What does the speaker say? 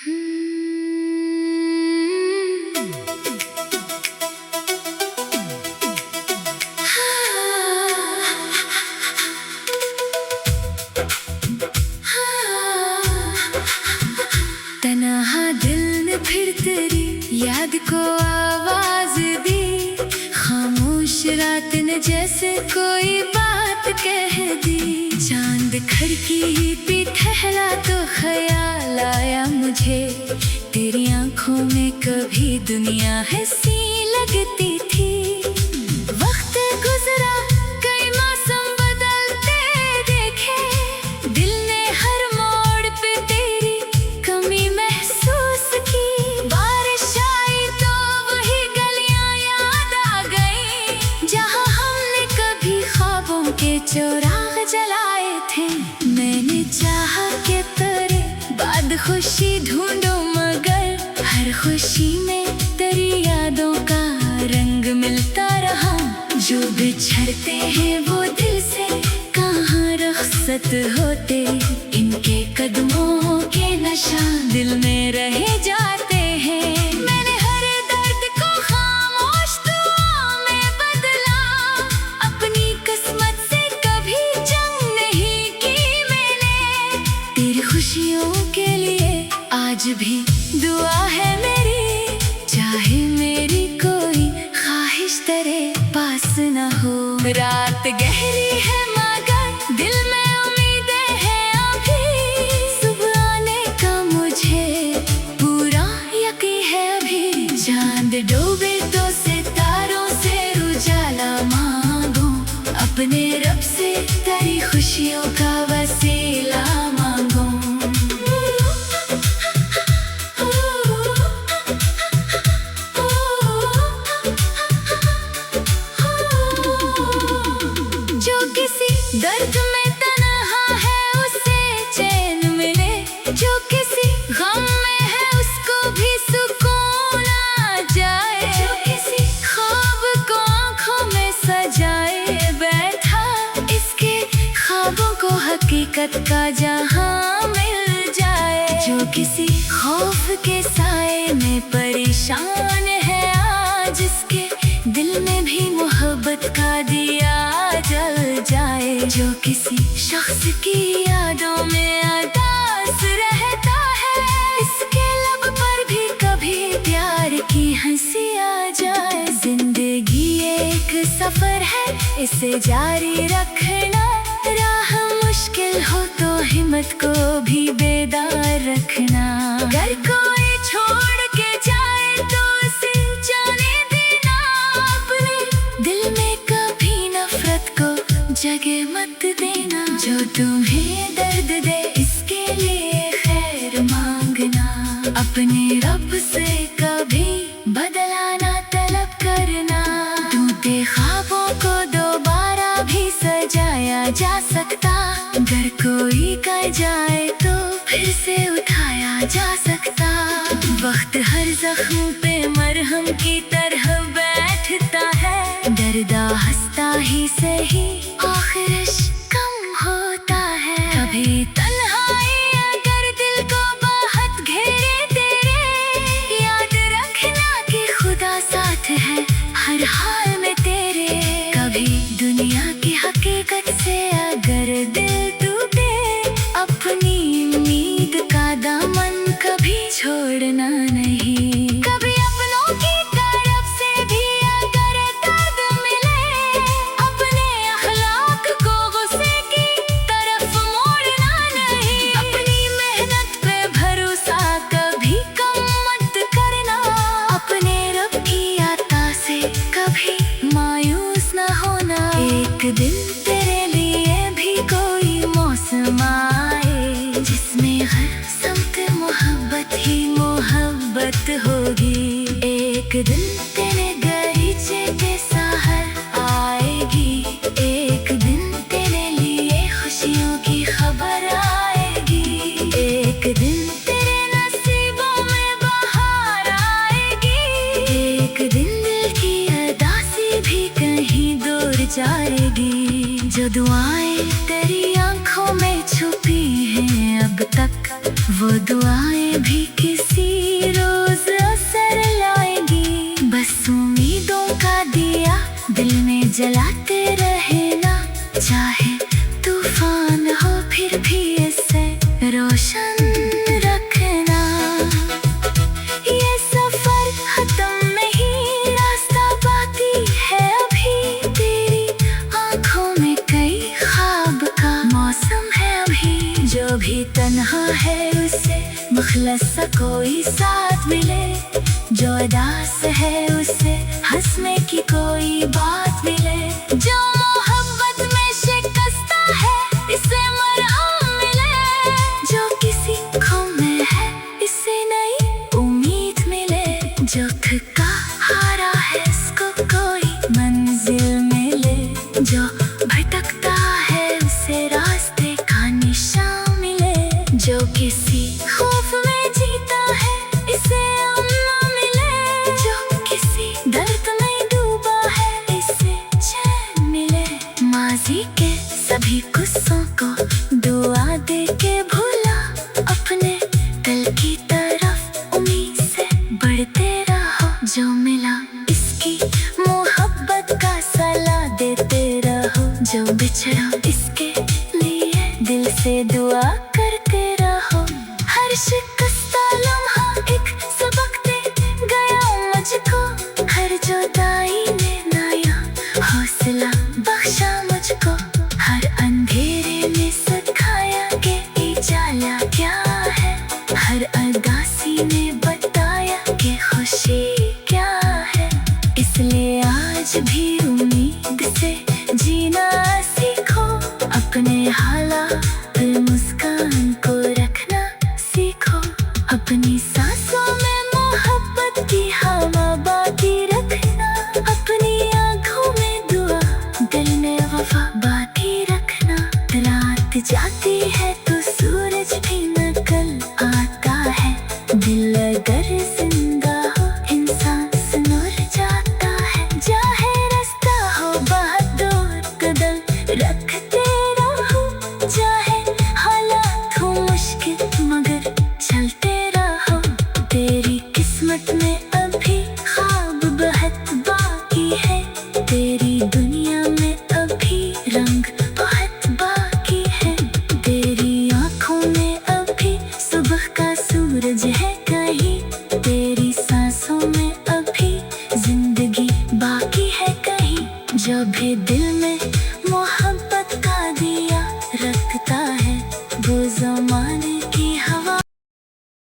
तन्हा दिल ने फिर तेरी याद को आवाज दी, खामोश रात ने जैसे कोई बात कह दी। चांद खिड़की पे ठहरा तो ख्याल आया मुझे, तेरी आंखों में कभी दुनिया हंसी लगती थी। वक्त गुजरा, कई मौसम बदलते देखे, दिल ने हर मोड़ पे तेरी कमी महसूस की। बारिश आई तो वही गलियां याद आ गई, जहां हमने कभी ख्वाबों के चौराहे जलाए थे। मैंने चाहा कि तेरे बाद खुशी ढूंढो, मगर हर खुशी में तेरी यादों का रंग मिलता रहा। जो बिछड़ते हैं वो दिल से कहाँ रुखसत होते, इनके कदमों के निशान दिल में रह जाते हैं। मैंने हर दर्द को खामोश दुआओं में बदला, अपनी किस्मत से कभी जंग नहीं की मैंने। तेरी खुशियों के लिए आज भी दुआ है मेरी, चाहे मेरी कोई ख्वाहिश तेरे पास न हो। रात गहरी है मगर दिल में उम्मीदें हैं अभी, सुबह आने का मुझे पूरा यकीन है अभी। चांद डूबे तो सितारों से उजाला मांगो, अपने रब से तेरी खुशियों का वसीला मांगो। जो किसी दर्द में तन्हा है उसे चैन मिले, जो किसी गम में है उसको भी सुकून आ जाए। जो किसी ख्वाब को आंखों में सजाए बैठा, इसके ख्वाबों को हकीकत का जहां मिल जाए। जो किसी खौफ के साए में परेशान है आज, इसके दिल में भी मोहब्बत का दिया जल जाए। जो किसी शख्स की यादों में उदास रहता है, इसके लब पर भी कभी प्यार की हंसी आ जाए। जिंदगी एक सफर है, इसे जारी रखना, राह मुश्किल हो तो हिम्मत को भी बेदार रखना। अगर कोई छोड़ के जाए तो उसे जाने देना, अपने दिल में कभी नफरत को जगह मत देना। जो तुम्हें दर्द दे इसके लिए खैर मांगना, अपने रब से कभी बदला ना तलब करना। टूटे ख्वाबों को दोबारा भी सजाया जा सकता, अगर कोई कर जाए तो फिर से उठाया जा सकता। वक्त हर जख्म पे मरहम की तरह बैठता है, दर्दा हंसता ही सही आखिर कम होता है। कभी तन्हाई अगर दिल को बहुत घेरे तेरे, याद रखना कि खुदा साथ है हर हाल में तेरे। कभी दुनिया की हकीकत से अगर दिल टूटे, अपनी उम्मीद का दामन कभी छोड़ना नहीं। कभी अपनों की तरफ से भी अगर दर्द मिले, अपने अखलाक को गुस्से की तरफ मोड़ना नहीं। अपनी मेहनत पे भरोसा कभी कम मत करना, अपने रब की अता से कभी मायूस न होना। एक दिन तेरे लिए भी कोई मौसम आए, जिसमें हर समत मोहब्बत ही मोहब्बत होगी। एक दिन तेरे गरीचे पे सहर आएगी, एक दिन तेरे लिए खुशियों की खबर आएगी। एक दिन तेरे नसीबों में बहार आएगी, एक दिन दिल की उदासी भी कहीं दूर जाएगी। जो दुआएं तेरी आंखों में छुपी हैं अब तक, वो दुआएं भी किसी रोज असर लाएगी। बस उम्मीदों का दिया दिल में जलाते रहना, चाहे तूफान हो फिर भी इसे रोशन रखना। ये सफर खत्म नहीं, रास्ता बाकी है अभी। तेरी आंखों में कई ख्वाब का मौसम है अभी। जो भी तन्हा है उसे मुखलस सा कोई साथ मिले, जो उदास है उसे हंसने की कोई बात मिले। जो मोहब्बत में शिकस्ता है इसे मरहम मिले, जो किसी ख़ौफ में है इसे नई उम्मीद मिले। जो थका हारा है इसको कोई मंजिल मिले, जो भटकता है उसे रास्ते का निशान मिले। जो किसी खौफ में जीता है इसे अम्न मिले, जो किसी दर्द में डूबा है इसे चैन मिले। माजी के सभी गुस्सों को दुआ दे के भूला, अपने दिल की तरफ उम्मीद से बढ़ते रहो। जो मिला इसकी मोहब्बत का सलाह देते रहो, जो बिछड़ा इसके लिए दिल से दुआ करते रहो। हर शिकस्ता लम्हा एक सबक दे गया मुझको, हर जुदाई ने नया हौसला बख्शा मुझको। हर अंधेरे में सिखाया कि उजाला क्या है, हर उदासी ने बताया कि खुशी क्या है। इसलिए आज भी उम्मीद से जीना सीखो, अपने हालात पे मुस्कान को रखना सीखो। अपनी सांसों में मोहब्बत की हवा बाकी रखना, अपनी आँखों में दुआ दिल में वफा बाकी रखना। रात जाती है तो सूरज भी निकल आता है, दिल अगर जिंदा हो इंसान सुनर जाता है। चाहे रास्ता हो बहादुर कदम रखते रहो, चाहे हालात हो मुश्किल मगर चलते रहो। तेरी किस्मत में अभी ख्वाब बहुत बाकी है, तेरी दुनिया में अभी रंग बहुत बाकी है। तेरी आँखों में अभी सुबह का सूरज है कहीं, तेरी सांसों में अभी जिंदगी बाकी है कहीं। जो भी दिल में